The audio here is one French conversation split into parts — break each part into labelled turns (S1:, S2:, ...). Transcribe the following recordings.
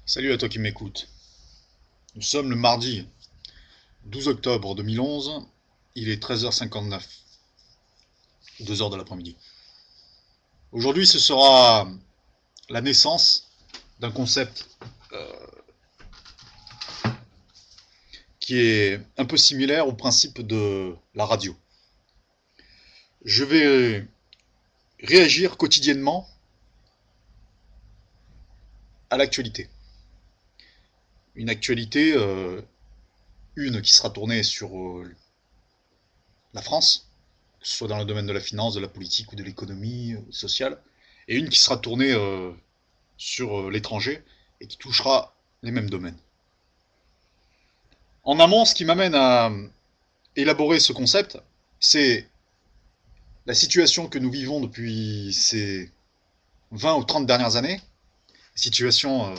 S1: Salut à toi qui m'écoute. Nous sommes le mardi 12 octobre 2011. Il est 13h59, 2 heures de l'après-midi. Aujourd'hui, ce sera la naissance d'un concept qui est un peu similaire au principe de la radio. Je vais réagir quotidiennement à l'actualité. Une actualité, une qui sera tournée sur la France, que ce soit dans le domaine de la finance, de la politique ou de l'économie sociale, et une qui sera tournée sur l'étranger et qui touchera les mêmes domaines. En amont, ce qui m'amène à élaborer ce concept, c'est la situation que nous vivons depuis ces 20 ou 30 dernières années, situation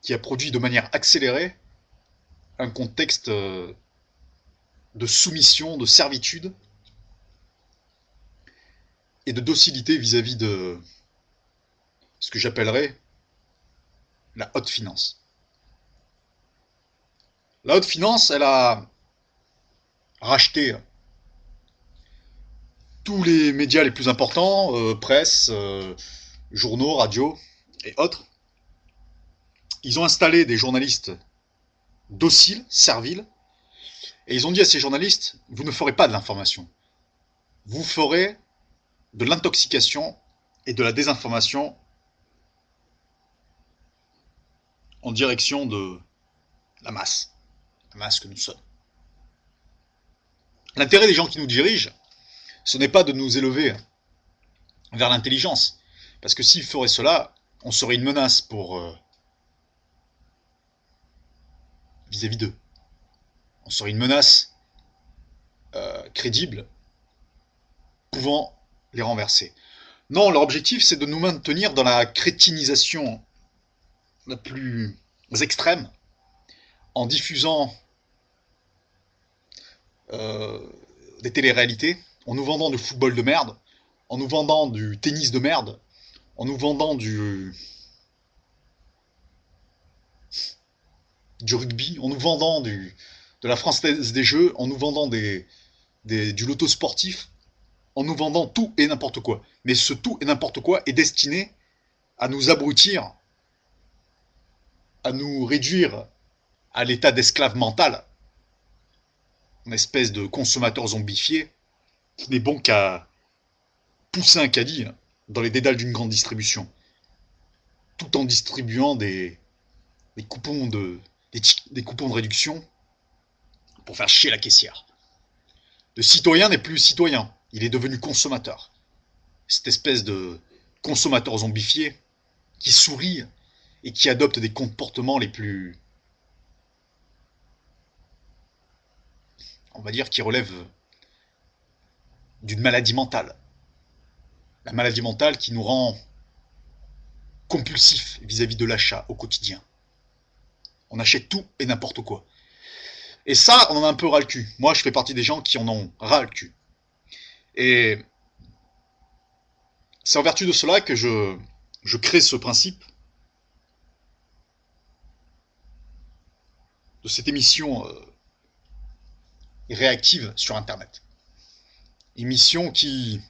S1: qui a produit de manière accélérée un contexte de soumission, de servitude et de docilité vis-à-vis de ce que j'appellerais la haute finance. La haute finance, elle a racheté tous les médias les plus importants, presse, journaux, radio et autres. Ils ont installé des journalistes dociles, serviles, et ils ont dit à ces journalistes, vous ne ferez pas de l'information, vous ferez de l'intoxication et de la désinformation en direction de la masse que nous sommes. L'intérêt des gens qui nous dirigent, ce n'est pas de nous élever vers l'intelligence, parce que s'ils feraient cela, on serait une menace pour vis-à-vis d'eux. On serait une menace crédible, pouvant les renverser. Non, leur objectif, c'est de nous maintenir dans la crétinisation la plus extrême, en diffusant euh, des téléréalités, en nous vendant du football de merde, en nous vendant du tennis de merde, en nous vendant du rugby, en nous vendant de la Française des Jeux, en nous vendant du loto sportif, en nous vendant tout et n'importe quoi. Mais ce tout et n'importe quoi est destiné à nous abrutir, à nous réduire à l'état d'esclave mental, une espèce de consommateur zombifié qui n'est bon qu'à pousser un caddie dans les dédales d'une grande distribution, tout en distribuant des coupons des coupons de réduction pour faire chier la caissière. Le citoyen n'est plus citoyen, il est devenu consommateur. Cette espèce de consommateur zombifié qui sourit et qui adopte des comportements les plus, on va dire, qui relèvent d'une maladie mentale. La maladie mentale qui nous rend compulsifs vis-à-vis de l'achat au quotidien. On achète tout et n'importe quoi. Et ça, on en a un peu ras le cul. Moi, je fais partie des gens qui en ont ras le cul. Et c'est en vertu de cela que je crée ce principe de cette émission réactive sur Internet. Émission qui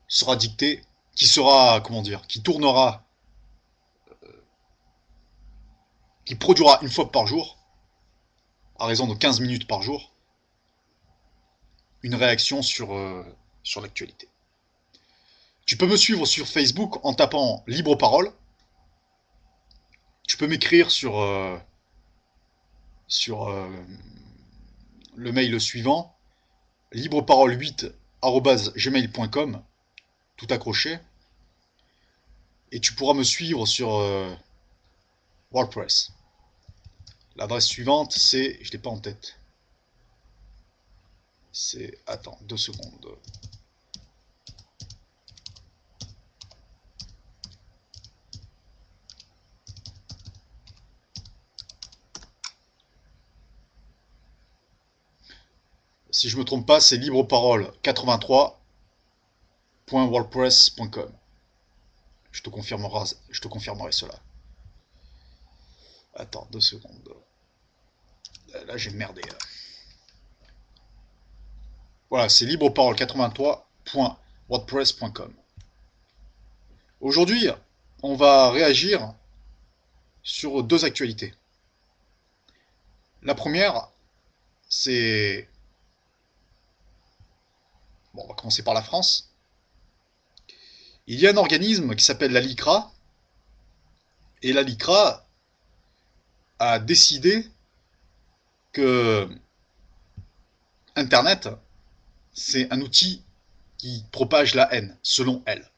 S1: sera dictée, qui sera, comment dire, qui tournera, qui produira une fois par jour, à raison de 15 minutes par jour, une réaction sur l'actualité. Tu peux me suivre sur Facebook en tapant Libre Parole. Tu peux m'écrire sur le mail suivant, libreparole8@gmail.com, tout accroché. Et tu pourras me suivre sur WordPress. L'adresse suivante, c'est, je ne l'ai pas en tête, c'est, attends, 2 secondes. Si je me trompe pas, c'est libreparole83 .wordpress.com. Je te confirmerai cela. Attends, 2 secondes. Là, j'ai merdé. Voilà, c'est libreparole83.wordpress.com. Aujourd'hui, on va réagir sur 2 actualités. La première, c'est... Bon, on va commencer par la France. Il y a un organisme qui s'appelle la LICRA, et la LICRA a décidé que Internet, c'est un outil qui propage la haine, selon elle.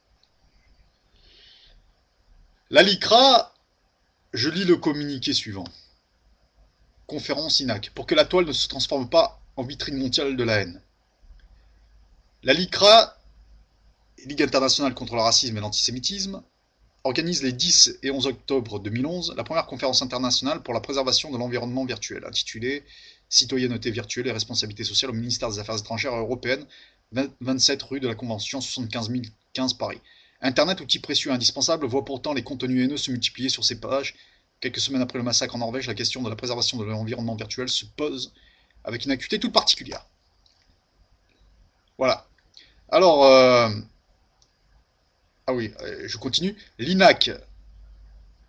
S1: La LICRA, je lis le communiqué suivant. Conférence INAC, pour que la toile ne se transforme pas en vitrine mondiale de la haine. La LICRA, Ligue internationale contre le racisme et l'antisémitisme, organise les 10 et 11 octobre 2011 la première conférence internationale pour la préservation de l'environnement virtuel, intitulée « Citoyenneté virtuelle et responsabilité sociale au ministère des Affaires étrangères européennes, 27 rue de la Convention 75 015 Paris ». Internet, outil précieux et indispensable, voit pourtant les contenus haineux se multiplier sur ses pages. Quelques semaines après le massacre en Norvège, la question de la préservation de l'environnement virtuel se pose avec une acuité toute particulière. Voilà. Alors, ah oui, je continue. L'INAC,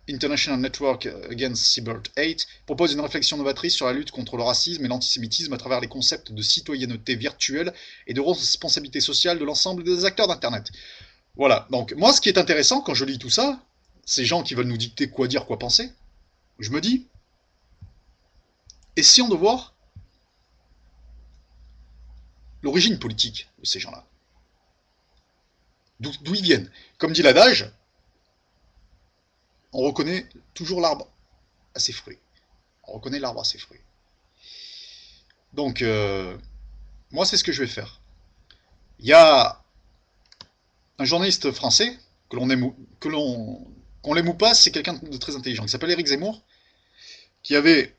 S1: International Network Against Cyber Hate, propose une réflexion novatrice sur la lutte contre le racisme et l'antisémitisme à travers les concepts de citoyenneté virtuelle et de responsabilité sociale de l'ensemble des acteurs d'Internet. Voilà, donc moi ce qui est intéressant quand je lis tout ça, ces gens qui veulent nous dicter quoi dire, quoi penser, je me dis, essayons de voir l'origine politique de ces gens-là. D'où ils viennent. Comme dit l'adage, on reconnaît toujours l'arbre à ses fruits. On reconnaît l'arbre à ses fruits. Donc, moi, c'est ce que je vais faire. Il y a un journaliste français, qu'on l'aime ou pas, c'est quelqu'un de très intelligent, qui s'appelle Éric Zemmour, qui avait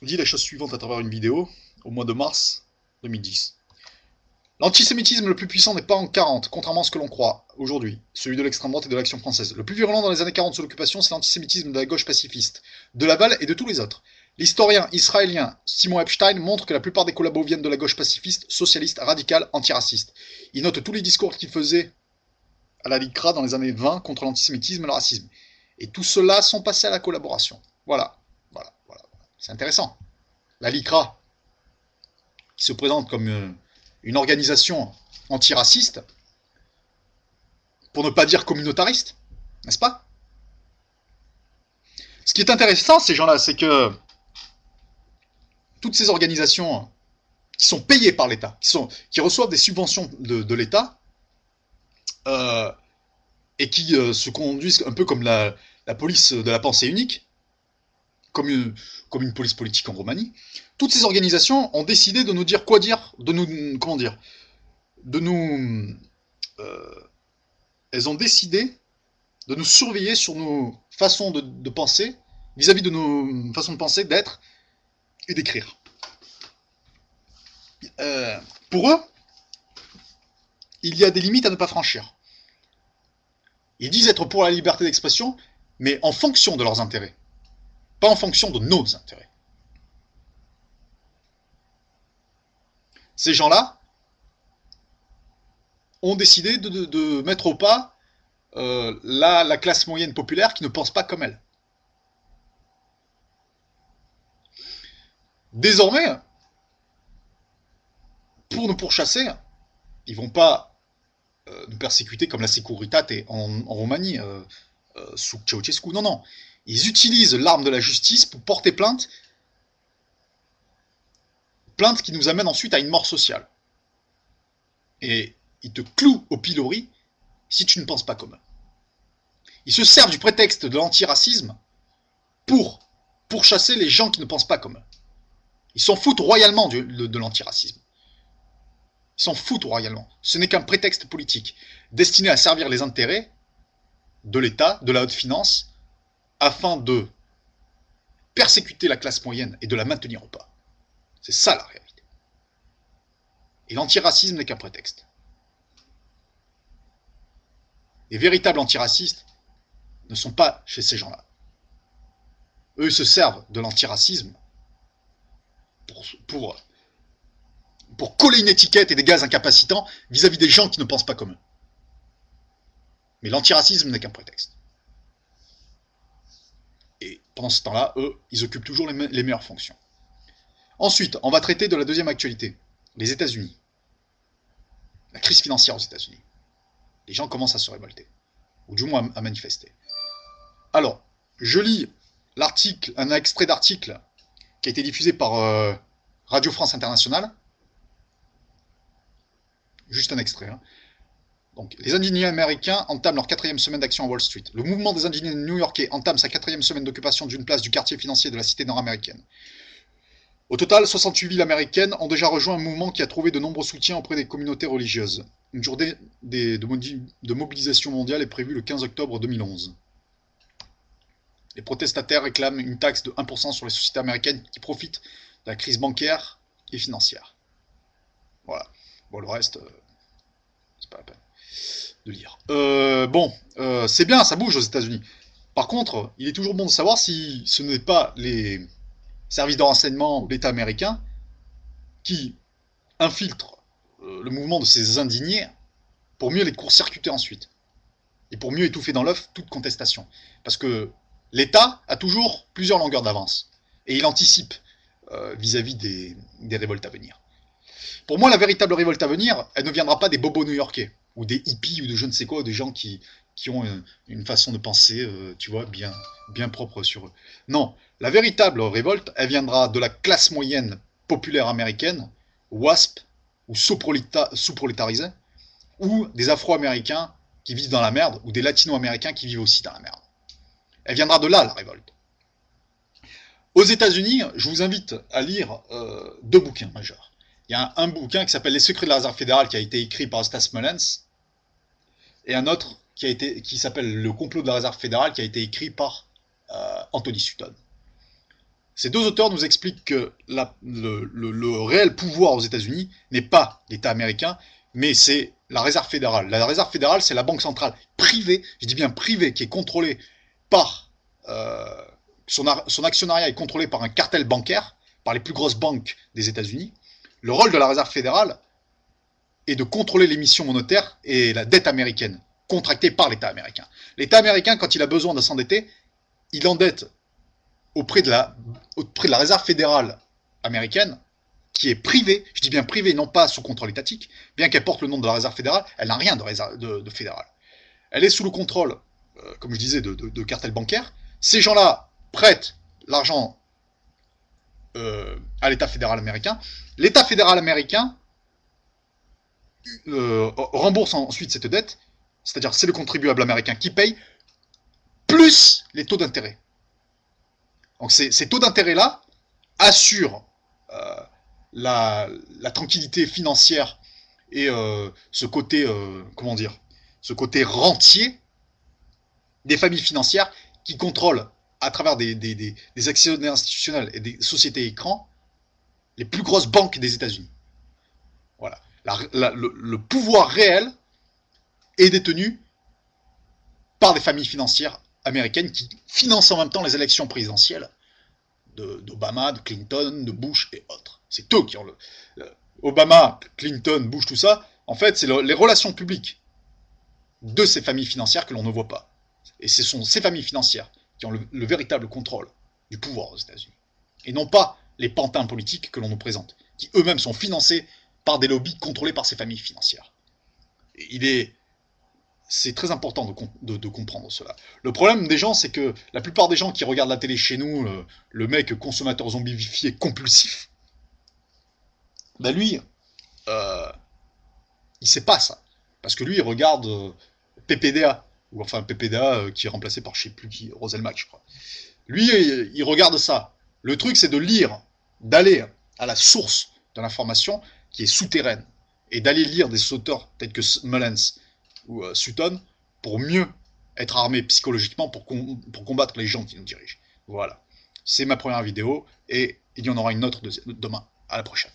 S1: dit la chose suivante à travers une vidéo au mois de mars 2010. L'antisémitisme le plus puissant n'est pas en 40, contrairement à ce que l'on croit aujourd'hui, celui de l'extrême droite et de l'action française. Le plus virulent dans les années 40 sous l'occupation, c'est l'antisémitisme de la gauche pacifiste, de Laval et de tous les autres. L'historien israélien Simon Epstein montre que la plupart des collabos viennent de la gauche pacifiste, socialiste, radicale, antiraciste. Il note tous les discours qu'il faisait à la LICRA dans les années 20 contre l'antisémitisme et le racisme. Et tout cela sont passés à la collaboration. Voilà. C'est intéressant. La LICRA, qui se présente comme une organisation antiraciste, pour ne pas dire communautariste, n'est-ce pas? Ce qui est intéressant, ces gens-là, c'est que toutes ces organisations qui sont payées par l'État, qui reçoivent des subventions de l'État, et qui se conduisent un peu comme la police de la pensée unique, comme une police politique en Roumanie, toutes ces organisations ont décidé de nous dire quoi dire, elles ont décidé de nous surveiller sur nos façons de penser, vis-à-vis de nos façons de penser, d'être et d'écrire. Pour eux, il y a des limites à ne pas franchir. Ils disent être pour la liberté d'expression, mais en fonction de leurs intérêts, pas en fonction de nos intérêts. Ces gens-là ont décidé de mettre au pas la classe moyenne populaire qui ne pense pas comme elle. Désormais, pour nous pourchasser, ils vont pas nous persécuter comme la Securitate en Roumanie, sous Ceausescu. Non. Ils utilisent l'arme de la justice pour porter plainte qui nous amène ensuite à une mort sociale. Et ils te clouent au pilori si tu ne penses pas comme eux. Ils se servent du prétexte de l'antiracisme pour chasser les gens qui ne pensent pas comme eux. Ils s'en foutent royalement de l'antiracisme. Ils s'en foutent royalement. Ce n'est qu'un prétexte politique destiné à servir les intérêts de l'État, de la haute finance, afin de persécuter la classe moyenne et de la maintenir au pas. C'est ça la réalité. Et l'antiracisme n'est qu'un prétexte. Les véritables antiracistes ne sont pas chez ces gens-là. Eux, ils se servent de l'antiracisme pour coller une étiquette et des gaz incapacitants vis-à-vis des gens qui ne pensent pas comme eux. Mais l'antiracisme n'est qu'un prétexte. Et pendant ce temps-là, eux, ils occupent toujours les meilleures fonctions. Ensuite, on va traiter de la deuxième actualité, les États-Unis. La crise financière aux États-Unis. Les gens commencent à se révolter, ou du moins à manifester. Alors, je lis l'article, un extrait d'article qui a été diffusé par Radio France Internationale. Juste un extrait. Hein. Donc, les indignés américains entament leur 4e semaine d'action à Wall Street. Le mouvement des indignés new-yorkais entame sa 4e semaine d'occupation d'une place du quartier financier de la cité nord-américaine. Au total, 68 villes américaines ont déjà rejoint un mouvement qui a trouvé de nombreux soutiens auprès des communautés religieuses. Une journée de mobilisation mondiale est prévue le 15 octobre 2011. Les protestataires réclament une taxe de 1% sur les sociétés américaines qui profitent de la crise bancaire et financière. Voilà. Bon, le reste, c'est pas la peine de lire. C'est bien, ça bouge aux États-Unis. Par contre, il est toujours bon de savoir si ce n'est pas les services de renseignement ou l'État américain qui infiltrent le mouvement de ces indignés pour mieux les court-circuiter ensuite. Et pour mieux étouffer dans l'œuf toute contestation. Parce que l'État a toujours plusieurs longueurs d'avance. Et il anticipe vis-à-vis des révoltes à venir. Pour moi, la véritable révolte à venir, elle ne viendra pas des bobos new-yorkais, ou des hippies, ou de je ne sais quoi, ou des gens qui ont une façon de penser, tu vois, bien propre sur eux. Non, la véritable révolte, elle viendra de la classe moyenne populaire américaine, WASP, ou sous-prolétarisée, ou des Afro-Américains qui vivent dans la merde, ou des Latino-Américains qui vivent aussi dans la merde. Elle viendra de là, la révolte. Aux États-Unis, je vous invite à lire 2 bouquins majeurs. Il y a un bouquin qui s'appelle Les secrets de la Réserve fédérale qui a été écrit par Eustace Mullins, et un autre qui s'appelle Le complot de la Réserve fédérale qui a été écrit par Anthony Sutton. Ces 2 auteurs nous expliquent que le réel pouvoir aux États-Unis n'est pas l'État américain, mais c'est la Réserve fédérale. La Réserve fédérale, c'est la banque centrale privée, je dis bien privée, qui est contrôlée par... son actionnariat est contrôlé par un cartel bancaire, par les plus grosses banques des États-Unis. Le rôle de la Réserve fédérale est de contrôler l'émission monétaire et la dette américaine, contractée par l'État américain. L'État américain, quand il a besoin de s'endetter, il endette auprès de la Réserve fédérale américaine, qui est privée, je dis bien privée, non pas sous contrôle étatique, bien qu'elle porte le nom de la Réserve fédérale, elle n'a rien de fédéral. Elle est sous le contrôle, comme je disais, de cartels bancaires. Ces gens-là prêtent l'argent à l'État fédéral américain. L'État fédéral américain rembourse ensuite cette dette, c'est-à-dire c'est le contribuable américain qui paye, plus les taux d'intérêt. Donc ces taux d'intérêt-là assurent la tranquillité financière et ce côté rentier des familles financières qui contrôlent à travers des actionnaires institutionnels et des sociétés écrans les plus grosses banques des États-Unis. Voilà. Le pouvoir réel est détenu par des familles financières américaines qui financent en même temps les élections présidentielles d'Obama, de Clinton, de Bush et autres. C'est eux qui ont Obama, Clinton, Bush, tout ça. En fait, c'est les relations publiques de ces familles financières que l'on ne voit pas. Et ce sont ces familles financières qui ont le véritable contrôle du pouvoir aux États-Unis. Et non pas les pantins politiques que l'on nous présente, qui eux-mêmes sont financés par des lobbies contrôlés par ces familles financières. C'est très important de comprendre cela. Le problème des gens, c'est que la plupart des gens qui regardent la télé chez nous, le mec consommateur zombifié compulsif, ben lui, il sait pas ça. Parce que lui, il regarde PPDA, ou enfin PPDA qui est remplacé par je sais plus qui, Roselmack, je crois. Lui, il regarde ça. Le truc, c'est de lire, d'aller à la source de l'information qui est souterraine, et d'aller lire des auteurs tels que Mullins ou Sutton pour mieux être armé psychologiquement pour combattre les gens qui nous dirigent. Voilà. C'est ma première vidéo, et il y en aura une autre demain. À la prochaine.